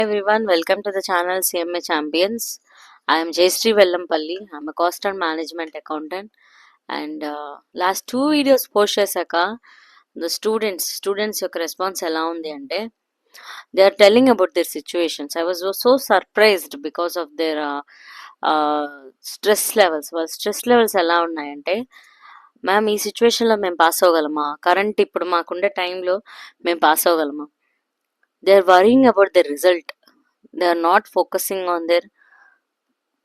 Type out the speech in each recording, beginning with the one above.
Everyone, welcome to the channel CMA Champions. I am Jayashree Vellampalli. I'm a cost and management accountant. And last two videos post చేశాక the students యొక్క response ఎలా ఉంది అంటే they are telling about their situations. I was so surprised because of their stress levels. వాళ్ళ stress levels ఎలా ఉన్నాయంటే, ma'am ఈ సిచ్యువేషన్లో మేము పాస్ అవ్వగలమా, కరెంట్ ఇప్పుడు మాకుండే టైంలో మేము పాస్ అవ్వగలమా, they are worrying about the result. They are not focusing on their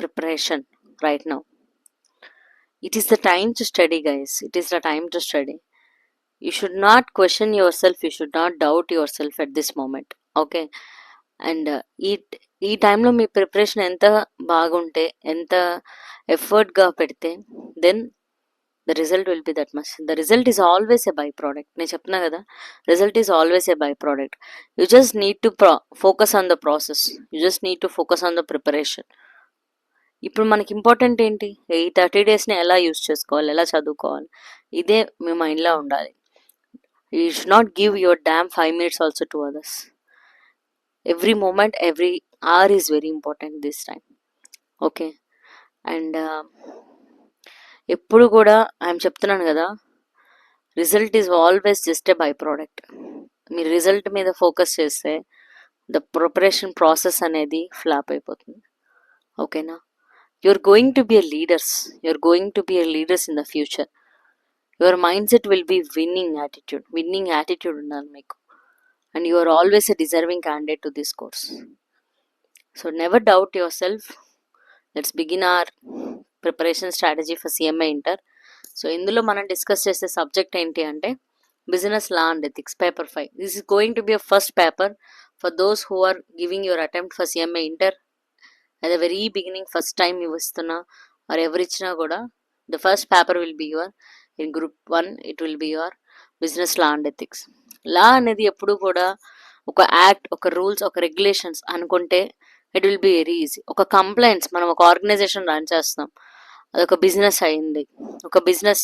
preparation right now. It is the time to study, guys. It is the time to study. You should not question yourself. You should not doubt yourself at this moment. Okay. And ఈ టైంలో మీ preparation ఎంత బాగుంటే, ఎంత ఎఫర్ట్గా పెడితే, then the result will be that much. The result is always a byproduct. నేను చెప్తున్నా కదా, result is always a byproduct. You just need to focus on the process. You just need to focus on the preparation. ఇప్పుడు మనకి important ఏంటి, ఈ 30 డేస్ని ఎలా use చేసుకోవాలి, ఎలా చదువుకోవాలి, ఇదే మీ మైండ్లో ఉండాలి. You should not give your damn 5 minutes also to others. Every moment, every hour is very important this time. Okay. And ఎప్పుడు కూడా ఐఎమ్ చెప్తున్నాను కదా, result is always just a byproduct. మీరు రిజల్ట్ మీద ఫోకస్ చేస్తే the preparation process అనేది flop అయిపోతుంది. ఓకేనా? you're going to be a leaders. You're going to be a leaders in the future. Your mindset will be winning attitude unnalu meeku, and you are always a deserving candidate to this course. So never doubt yourself. Let's begin our preparation strategy for CMA Inter. So ఇందులో మనం discuss చేసే subject ఏంటి అంటే business law and ethics, paper 5. This is going to be a first paper for those who are giving your attempt for CMA Inter. at the very beginning, first time you ఇస్తున్నా or ఎవరు ఇచ్చినా కూడా, the first paper will be your, in group 1 it will be your business law and ethics. లా అనేది ఎప్పుడు కూడా ఒక act, ఒక rules, ఒక రెగ్యులేషన్స్ అనుకుంటే it will be very easy. ఒక కంప్లైంట్స్, మనం ఒక ఆర్గనైజేషన్ రన్ చేస్తున్నాం, అదొక బిజినెస్ అయింది, ఒక బిజినెస్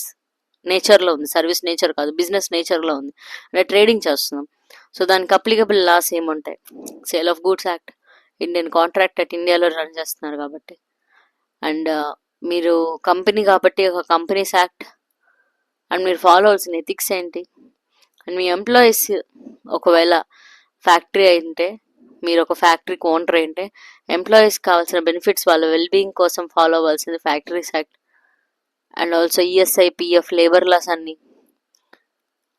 నేచర్లో ఉంది, సర్వీస్ నేచర్ కాదు, బిజినెస్ నేచర్లో ఉంది, అంటే ట్రేడింగ్ చేస్తున్నాం. సో దానికి అప్లికబుల్ లాస్ ఏముంటాయి? Sale of goods act, Indian contract act, ఇండియాలో రన్ చేస్తున్నారు కాబట్టి. అండ్ మీరు కంపెనీ కాబట్టి ఒక కంపెనీస్ యాక్ట్. అండ్ మీరు ఫాలో అవ్వాల్సిన ఎథిక్స్ ఏంటి? అండ్ మీ ఎంప్లాయీస్ ఒకవేళ ఫ్యాక్టరీ అయితే, మీరు ఒక ఫ్యాక్టరీకి ఓనర్ అయితే, ఎంప్లాయీస్కి కావాల్సిన బెనిఫిట్స్, వాళ్ళ వెల్బీయింగ్ కోసం ఫాలో అవ్వాల్సింది factories act. And also ESI, PF, labour laws అన్నీ.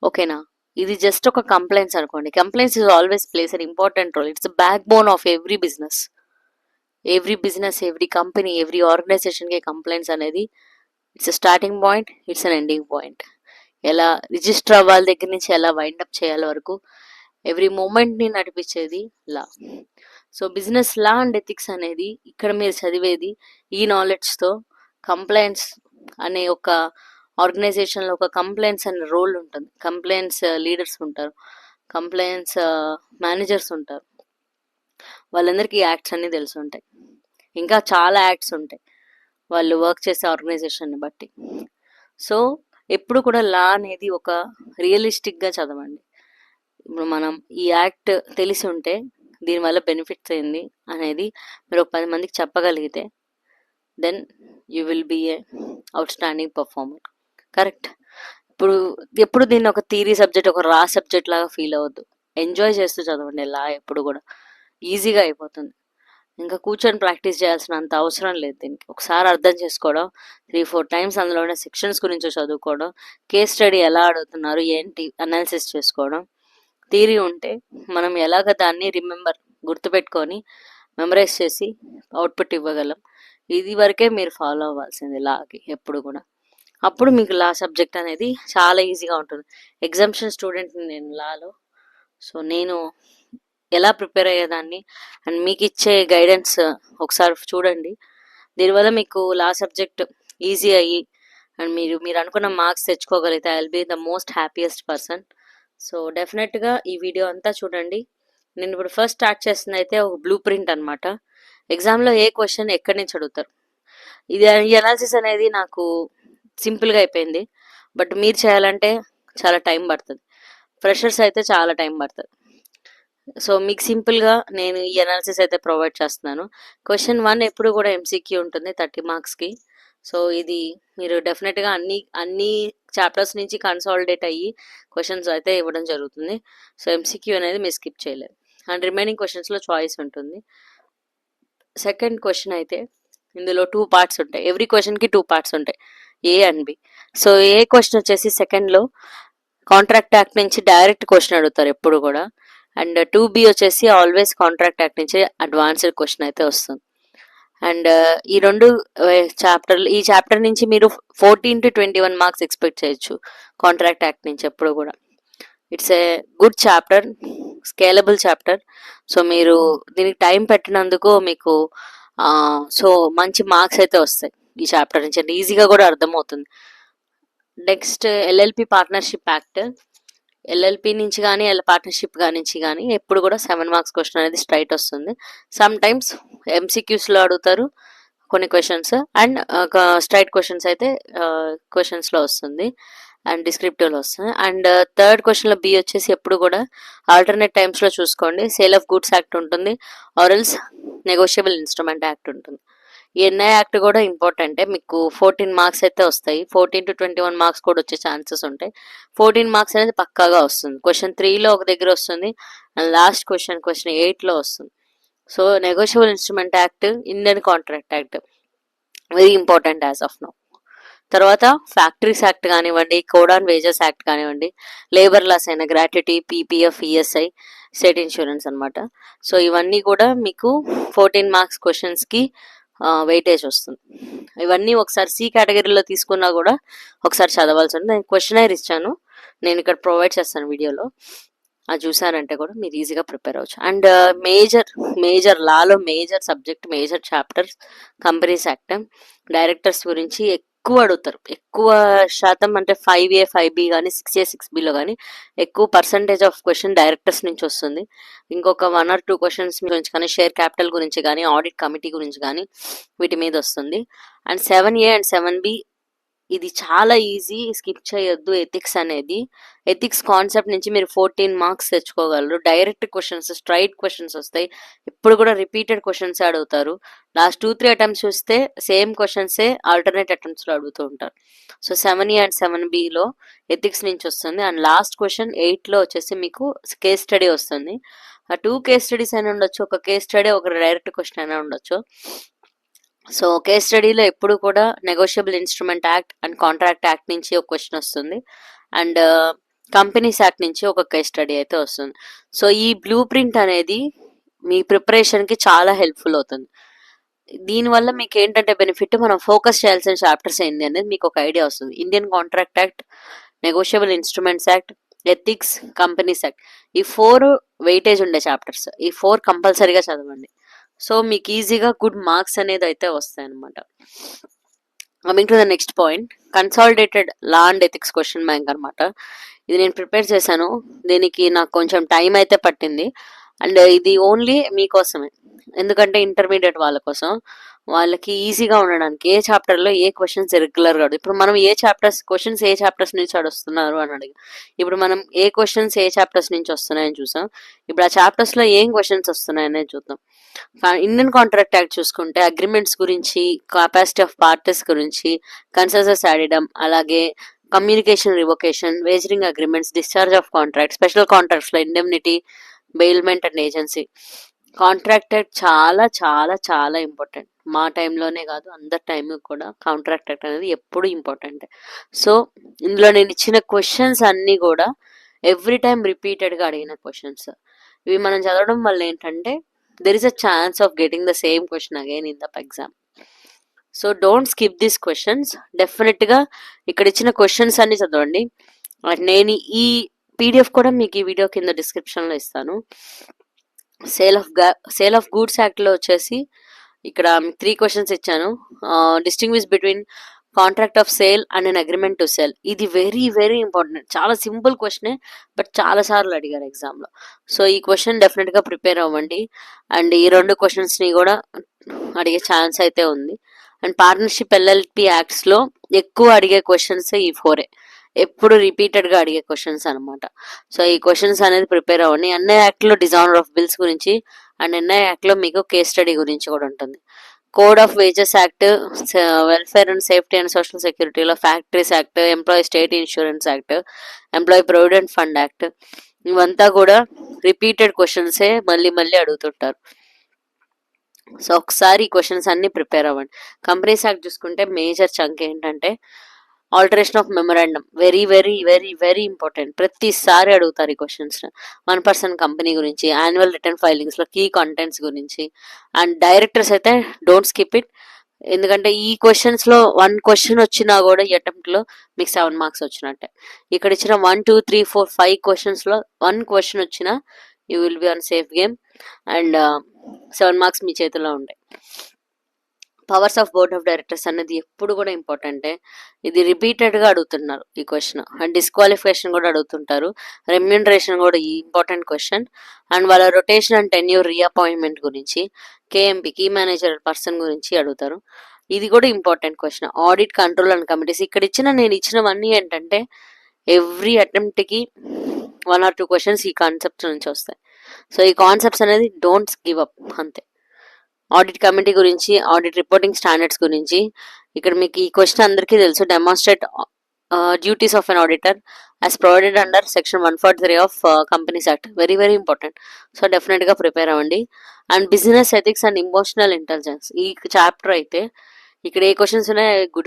ఓకేనా? ఇది జస్ట్ ఒక కంప్లైంట్స్ అనుకోండి. Compliance is always plays an important role. It's the backbone of every business, every company, every ఆర్గనైజేషన్కి కంప్లైంట్స్ అనేది it's a starting point, it's an ending point. ఎలా register అవ్వాలి దగ్గర నుంచి ఎలా వైండప్ చేయాలి వరకు ఎవ్రీ మూమెంట్ని నడిపించేది law. So business law and ethics అనేది ఇక్కడ మీరు చదివేది ఈ నాలెడ్జ్తో. కంప్లైంట్స్ అనే ఒక ఆర్గనైజేషన్లో ఒక కంప్లైంట్స్ అనే రోల్ ఉంటుంది. కంప్లైంట్స్ లీడర్స్ ఉంటారు, కంప్లైంట్స్ మేనేజర్స్ ఉంటారు. వాళ్ళందరికీ యాక్ట్స్ అన్నీ తెలిసి ఉంటాయి. ఇంకా చాలా యాక్ట్స్ ఉంటాయి వాళ్ళు వర్క్ చేసే ఆర్గనైజేషన్ని బట్టి. సో ఎప్పుడు కూడా లా అనేది ఒక రియలిస్టిక్గా చదవండి. ఇప్పుడు మనం ఈ యాక్ట్ తెలిసి ఉంటే దీనివల్ల బెనిఫిట్స్ ఏంది అనేది మీరు ఒక 10 మందికి చెప్పగలిగితే then you will be a outstanding performer. Correct? ఇప్పుడు ఎప్పుడు దీన్ని ఒక థియరీ సబ్జెక్ట్, ఒక రా సబ్జెక్ట్ లాగా ఫీల్ అవ్వద్దు. ఎంజాయ్ చేస్తూ చదవండి. లా ఎప్పుడు కూడా ఈజీగా అయిపోతుంది. ఇంకా కూర్చొని ప్రాక్టీస్ చేయాల్సిన అంత అవసరం లేదు దీనికి. ఒకసారి అర్థం చేసుకోవడం, 3-4 టైమ్స్ అందులోనే సెక్షన్స్ గురించి చదువుకోవడం, కేస్ స్టడీ ఎలా అడుగుతున్నారు ఏంటి అనాలిసిస్ చేసుకోవడం. థియరీ ఉంటే మనం ఎలాగ దాన్ని గుర్తుపెట్టుకొని మెమరైజ్ చేసి అవుట్పుట్ ఇవ్వగలం. ఇది వరకే మీరు ఫాలో అవ్వాల్సింది లాకి ఎప్పుడు కూడా. అప్పుడు మీకు లా సబ్జెక్ట్ అనేది చాలా ఈజీగా ఉంటుంది. ఎగ్జామ్షన్ స్టూడెంట్ని నేను లాలో. సో నేను ఎలా ప్రిపేర్ అయ్యేదాన్ని అండ్ మీకు ఇచ్చే గైడెన్స్ ఒకసారి చూడండి. దీనివల్ల మీకు లా సబ్జెక్ట్ ఈజీ అయ్యి అండ్ మీరు అనుకున్న మార్క్స్ తెచ్చుకోగలిగితే I will be the most happiest person. So డెఫినెట్గా ఈ వీడియో అంతా చూడండి. నేను ఇప్పుడు ఫస్ట్ స్టార్ట్ చేస్తుంది అయితే ఒక బ్లూ ప్రింట్ అనమాట. ఎగ్జామ్లో ఏ క్వశ్చన్ ఎక్కడి నుంచి అడుగుతారు, ఇది ఈ అనాలిసిస్ అనేది నాకు సింపుల్గా అయిపోయింది. బట్ మీరు చేయాలంటే చాలా టైం పడుతుంది. ఫ్రెషర్స్ అయితే చాలా టైం పడుతుంది. సో మీకు సింపుల్గా నేను ఈ అనాలిసిస్ అయితే ప్రొవైడ్ చేస్తున్నాను. క్వశ్చన్ 1 ఎప్పుడు కూడా ఎంసీక్యూ ఉంటుంది 30 మార్క్స్కి. సో ఇది మీరు డెఫినెట్గా అన్ని చాప్టర్స్ నుంచి కన్సాలిడేట్ అయ్యి క్వశ్చన్స్ అయితే ఇవ్వడం జరుగుతుంది. సో ఎంసీక్యూ అనేది మీరు స్కిప్ చేయలేరు. అండ్ రిమైనింగ్ క్వశ్చన్స్లో చాయిస్ ఉంటుంది. సెకండ్ క్వశ్చన్ అయితే ఇందులో 2 పార్ట్స్ ఉంటాయి. ఎవ్రీ క్వశ్చన్కి 2 పార్ట్స్ ఉంటాయి, A and B. So A question వచ్చేసి సెకండ్లో కాంట్రాక్ట్ యాక్ట్ నుంచి డైరెక్ట్ క్వశ్చన్ అడుగుతారు ఎప్పుడు కూడా. అండ్ 2B వచ్చేసి ఆల్వేస్ కాంట్రాక్ట్ యాక్ట్ నుంచి అడ్వాన్స్డ్ క్వశ్చన్ అయితే వస్తుంది. అండ్ ఈ రెండు ఈ చాప్టర్ నుంచి మీరు 14 to 21 మార్క్స్ ఎక్స్పెక్ట్ చేయొచ్చు కాంట్రాక్ట్ యాక్ట్ నుంచి ఎప్పుడు కూడా. It's a good chapter, scalable chapter. So మీరు దీనికి టైం పెట్టినందుకు మీకు సో మంచి మార్క్స్ అయితే వస్తాయి ఈ చాప్టర్ నుంచి, అంటే ఈజీగా కూడా అర్థమవుతుంది. Next LLP partnership act. LLP నుంచి కానీ పార్ట్నర్షిప్ నుంచి కానీ ఎప్పుడు కూడా 7 మార్క్స్ క్వశ్చన్ అనేది స్ట్రైట్ వస్తుంది. సమ్ టైమ్స్ ఎంసీక్యూస్లో అడుగుతారు కొన్ని క్వశ్చన్స్, అండ్ స్ట్రైట్ క్వశ్చన్స్ అయితే క్వశ్చన్స్లో వస్తుంది అండ్ డిస్క్రిప్టివ్లో వస్తుంది. అండ్ థర్డ్ క్వశ్చన్లో బి వచ్చేసి ఎప్పుడు కూడా ఆల్టర్నేట్ టైమ్స్లో చూసుకోండి. సేల్ ఆఫ్ గుడ్స్ యాక్ట్ ఉంటుంది, ఆర్ఎల్స్ నెగోషియబుల్ ఇన్స్ట్రుమెంట్ యాక్ట్ ఉంటుంది. ఈ ఎన్ఐ యాక్ట్ కూడా ఇంపార్టెంటే, మీకు 14 మార్క్స్ అయితే వస్తాయి. 14 to 21 మార్క్స్ కూడా వచ్చే ఛాన్సెస్ ఉంటాయి. 14 మార్క్స్ అనేది పక్కాగా వస్తుంది. క్వశ్చన్ 3లో ఒక దగ్గర వస్తుంది అండ్ లాస్ట్ క్వశ్చన్ 8లో వస్తుంది. So negotiable instrument act, Indian contract act very important as of now. తర్వాత ఫ్యాక్టరీస్ యాక్ట్ కానివ్వండి, కోడ్ ఆన్ వేజెస్ యాక్ట్ కానివ్వండి, లేబర్ లాస్ అయిన gratuity, PPF, ESI, state insurance అనమాట. సో ఇవన్నీ కూడా మీకు 14 మార్క్స్ క్వశ్చన్స్కి వెయిటేజ్ వస్తుంది. ఇవన్నీ ఒకసారి సి కేటగిరీలో తీసుకున్నా కూడా ఒకసారి చదవాల్సి ఉంటుంది. నేను క్వశ్చనైర్ ఇచ్చాను, నేను ఇక్కడ ప్రొవైడ్ చేస్తాను వీడియోలో, అది చూసారంటే కూడా మీరు ఈజీగా ప్రిపేర్ అవ్వచ్చు. And major Lalo major subject, major chapters companies act. Directors గురించి ఎక్కువ అడుగుతారు, ఎక్కువ శాతం అంటే 5A 5B కానీ 6A 6Bలో కానీ ఎక్కువ పర్సంటేజ్ ఆఫ్ క్వశ్చన్ డైరెక్టర్స్ నుంచి వస్తుంది. ఇంకొక 1 or 2 క్వశ్చన్స్ గురించి కానీ, షేర్ క్యాపిటల్ గురించి కానీ, ఆడిట్ కమిటీ గురించి కానీ వీటి మీద వస్తుంది. అండ్ 7A and 7B ఇది చాలా ఈజీ, స్కిప్ చేయొద్దు. ఎథిక్స్ అనేది, ఎథిక్స్ కాన్సెప్ట్ నుంచి మీరు 14 మార్క్స్ తెచ్చుకోగలరు. డైరెక్ట్ క్వశ్చన్స్, స్ట్రైట్ క్వశ్చన్స్ వస్తాయి. ఇప్పుడు కూడా రిపీటెడ్ క్వశ్చన్స్ అడుగుతారు. లాస్ట్ 2-3 అటెంప్ట్స్ చూస్తే సేమ్ క్వశ్చన్సే ఆల్టర్నేట్ అటెంప్ట్స్లో అడుగుతూ ఉంటారు. సో 7A and 7Bలో ఎథిక్స్ నుంచి వస్తుంది. అండ్ లాస్ట్ క్వశ్చన్ 8లో వచ్చేసి మీకు కేస్ స్టడీ వస్తుంది. 2 కేస్ స్టడీస్ అయినా ఉండొచ్చు, ఒక కేస్ స్టడీ, ఒక డైరెక్ట్ క్వశ్చన్ అయినా ఉండొచ్చు. సో కేస్ స్టడీలో ఎప్పుడు కూడా negotiable instrument act and contract act నుంచి ఒక క్వశ్చన్ వస్తుంది. అండ్ కంపెనీస్ యాక్ట్ నుంచి ఒక కేస్ స్టడీ అయితే వస్తుంది. సో ఈ బ్లూ ప్రింట్ అనేది మీ ప్రిపరేషన్కి చాలా హెల్ప్ఫుల్ అవుతుంది. దీనివల్ల మీకు ఏంటంటే బెనిఫిట్, మనం ఫోకస్ చేయాల్సిన చాప్టర్స్ ఏంటి అనేది మీకు ఒక ఐడియా వస్తుంది. Indian contract act, negotiable instruments act, ethics, companies act, ఈ 4 వెయిటేజ్ ఉండే చాప్టర్స్. ఈ 4 కంపల్సరీగా చదవండి. సో మీకు ఈజీగా గుడ్ మార్క్స్ అనేది అయితే వస్తాయి అనమాట. Coming to the next point, consolidated law and ethics question bank అనమాట. ఇది నేను ప్రిపేర్ చేశాను, దీనికి నాకు కొంచెం టైం అయితే పట్టింది. అండ్ ఇది ఓన్లీ మీకోసమే, ఎందుకంటే ఇంటర్మీడియట్ వాళ్ళ కోసం, వాళ్ళకి ఈజీగా ఉండడానికి. ఏ చాప్టర్లో ఏ క్వశ్చన్స్ రెగ్యులర్గా అడుగు, ఇప్పుడు మనం ఏ క్వశ్చన్స్ ఏ చాప్టర్స్ నుంచి అడుస్తున్నారు అని అడిగి, ఇప్పుడు మనం ఏ క్వశ్చన్స్ ఏ చాప్టర్స్ నుంచి వస్తున్నాయని చూసాం. ఇప్పుడు ఆ చాప్టర్స్లో ఏం క్వశ్చన్స్ వస్తున్నాయనేది చూద్దాం. ఇండియన్ కాంట్రాక్ట్ యాక్ట్ చూసుకుంటే అగ్రిమెంట్స్ గురించి, కెపాసిటీ ఆఫ్ పార్టీస్ గురించి, కన్సెసస్ యాడిడమ్, అలాగే communication revocation, wagering agreements, discharge of contract, special కాంట్రాక్ట్స్లో indemnity, bailment and agency. Contract act చాలా చాలా చాలా ఇంపార్టెంట్. మా టైంలోనే కాదు, అందరి టైం కూడా కాంట్రాక్ట్ యాక్ట్ అనేది ఎప్పుడు ఇంపార్టెంట్. సో ఇందులో నేను ఇచ్చిన క్వశ్చన్స్ అన్నీ కూడా ఎవ్రీ టైం రిపీటెడ్గా అడిగిన క్వశ్చన్స్. ఇవి మనం చదవడం వల్ల ఏంటంటే there is a chance of getting the same question again in the exam. So don't skip these questions. డెఫినెట్గా ఇక్కడ ఇచ్చిన క్వశ్చన్స్ అన్ని చదవండి. నేను ఈ పీడిఎఫ్ కూడా మీకు ఈ వీడియో కింద డిస్క్రిప్షన్లో ఇస్తాను. సేల్ ఆఫ్ గూడ్స్ యాక్ట్లో వచ్చేసి ఇక్కడ 3 క్వశ్చన్స్ ఇచ్చాను. Distinguish between contract of sale and an agreement to sale. ఇది వెరీ వెరీ ఇంపార్టెంట్, చాలా సింపుల్ క్వశ్చనే, బట్ చాలా సార్లు అడిగారు ఎగ్జామ్లో. సో ఈ క్వశ్చన్ డెఫినెట్గా ప్రిపేర్ అవ్వండి. అండ్ ఈ 2 క్వశ్చన్స్ని కూడా అడిగే ఛాన్స్ అయితే ఉంది. అండ్ పార్ట్నర్షిప్ ఎల్ఎల్పి యాక్ట్స్లో ఎక్కువ అడిగే క్వశ్చన్స్ ఈ 4. ఎప్పుడు రిపీటెడ్గా అడిగే క్వశ్చన్స్ అనమాట. సో ఈ క్వశ్చన్స్ అనేది ప్రిపేర్ అవ్వండి. ఎన్ఐ యాక్ట్లో డిజాయినర్ ఆఫ్ బిల్స్ గురించి అండ్ ఎన్ఐ యాక్ట్లో మీకు కేస్ స్టడీ గురించి కూడా ఉంటుంది. Code of wages act, welfare and safety and social సెక్యూరిటీలో factories act, employee state insurance act, employee provident fund act, ఇవంతా కూడా రిపీటెడ్ క్వశ్చన్సే మళ్ళీ మళ్ళీ అడుగుతుంటారు. సో ఒకసారి ఈ క్వశ్చన్స్ అన్ని ప్రిపేర్ అవ్వండి. కంపెనీస్ యాక్ట్ చూసుకుంటే మేజర్ చంక్ ఏంటంటే alteration of memorandum, very very very very important. ప్రతిసారి అడుగుతారు ఈ క్వశ్చన్స్. 1% కంపెనీ గురించి, యాన్యువల్ రిటర్న్ ఫైలింగ్స్లో కీ కంటెంట్స్ గురించి. అండ్ డైరెక్టర్స్ అయితే డోంట్ స్కిప్ ఇట్, ఎందుకంటే ఈ క్వశ్చన్స్లో 1 క్వశ్చన్ వచ్చినా కూడా ఈ అటెంప్ట్లో మీకు 7 మార్క్స్ వచ్చినట్టే. ఇక్కడ ఇచ్చిన 1 2 3 4 5 క్వశ్చన్స్లో 1 క్వశ్చన్ వచ్చినా you will be on safe game and 7 marks మీ చేతిలో ఉంటాయి. Powers of board of directors అనేది ఎప్పుడు కూడా ఇంపార్టెంటే. ఇది రిపీటెడ్గా అడుగుతున్నారు ఈ క్వశ్చన్. అండ్ డిస్క్వాలిఫికేషన్ కూడా అడుగుతుంటారు, రెమ్యూనరేషన్ కూడా ఈ ఇంపార్టెంట్ క్వశ్చన్. అండ్ వాళ్ళ రొటేషన్ అండ్ టెన్యూర్ రీఅపాయింట్మెంట్ గురించి, కేఎంపీ కీ మేనేజర్ పర్సన్ గురించి అడుగుతారు, ఇది కూడా important question. Audit, control and committees, ఇక్కడ నేను ఇచ్చినవన్నీ ఏంటంటే ఎవ్రీ అటెంప్ట్కి 1 or 2 క్వశ్చన్స్ ఈ కాన్సెప్ట్స్ నుంచి వస్తాయి. సో ఈ కాన్సెప్ట్స్ అనేది డోంట్ గివ్ అప్ అంతే. ఆడిట్ కమిటీ గురించి, ఆడిట్ రిపోర్టింగ్ స్టాండర్డ్స్ గురించి, ఇక్కడ మీకు ఈ క్వశ్చన్ అందరికీ తెలుసు. Demonstrate duties of an auditor as provided under section 143 of companies act, very very important. So డెఫినెట్గా ప్రిపేర్ అవ్వండి. And business ethics and emotional intelligence, ఈ చాప్టర్ అయితే ఇక్కడ ఏ క్వశ్చన్స్ ఉన్నాయో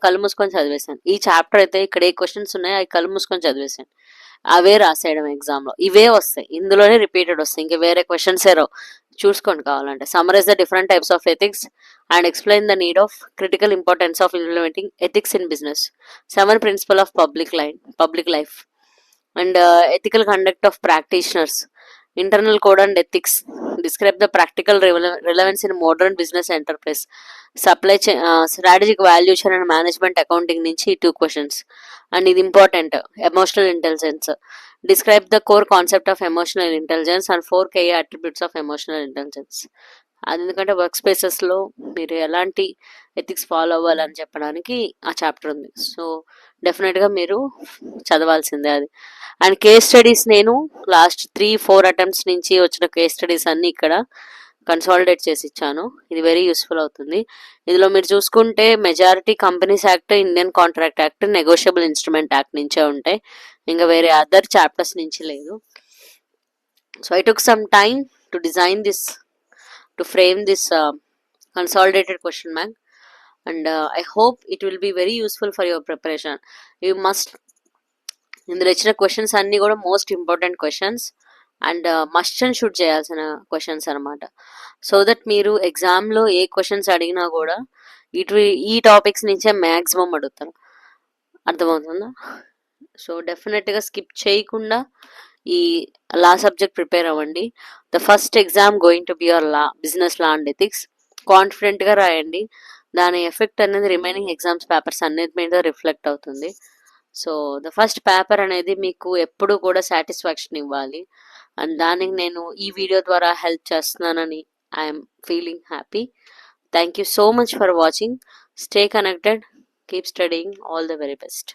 కళ్ళు మూసుకొని చదివేశాను. ఈ చాప్టర్ అయితే ఇక్కడ ఏ క్వశ్చన్స్ ఉన్నాయో అవి కళ్ళు మూసుకొని చదివేశాను. అవే రాసేయడం ఎగ్జామ్లో, ఇవే వస్తాయి, ఇందులోనే రిపీటెడ్ వస్తాయి, ఇంకా వేరే క్వశ్చన్స్ రావు. చూసుకోండి కావాలంటే. Summarize the different types of ethics and explain the need of critical importance of implementing ethics in business, 7 principle of public life and ethical conduct of practitioners, internal code and ethics, describe the practical relevance in modern business enterprise, supply chain strategic valuation and management accounting నుంచి 2 questions. And ఇది important, emotional intelligence, describe the core concept of emotional intelligence and 4 key attributes of emotional intelligence. అది ఎందుకంటే work స్పేసెస్లో మీరు ఎలాంటి ethics follow అవ్వాలని చెప్పడానికి ఆ chapter ఉంది. సో డెఫినెట్గా మీరు చదవాల్సిందే అది. అండ్ కేస్ స్టడీస్ నేను లాస్ట్ 3-4 అటెంప్ట్స్ నుంచి వచ్చిన కేస్ స్టడీస్ అన్నీ ఇక్కడ కన్సాలిడేట్ చేసి ఇచ్చాను. ఇది వెరీ యూస్ఫుల్ అవుతుంది. ఇందులో మీరు చూసుకుంటే majority companies act, Indian contract act, negotiable instrument act నుంచే ఉంటాయి, ఇంకా వేరే అదర్ చాప్టర్స్ నుంచి లేదు. So I took some time to design this, to frame this consolidated question bank and I hope it will be very useful for your preparation. You must, ఇందులో ఇచ్చిన questions అన్నీ కూడా most important questions and must and should చేయాల్సిన questions అనమాట. So that మీరు ఎగ్జామ్లో ఏ questions అడిగినా కూడా ఈ టాపిక్స్ నుంచే మ్యాక్సిమం అడుగుతారు. అర్థమవుతుందా? సో డెఫినెట్గా స్కిప్ చేయకుండా ఈ లా సబ్జెక్ట్ ప్రిపేర్ అవ్వండి. The first exam going to be your business law and ethics. కాన్ఫిడెంట్గా రాయండి, దాని ఎఫెక్ట్ అనేది రిమైనింగ్ ఎగ్జామ్స్ పేపర్స్ అన్నిటి మీద రిఫ్లెక్ట్ అవుతుంది. సో ద ఫస్ట్ పేపర్ అనేది మీకు ఎప్పుడు కూడా సాటిస్ఫాక్షన్ ఇవ్వాలి అండ్ దానికి నేను ఈ వీడియో ద్వారా హెల్ప్ చేస్తున్నానని I'm feeling happy. Thank you so much for watching. Stay connected, keep studying, all the very best.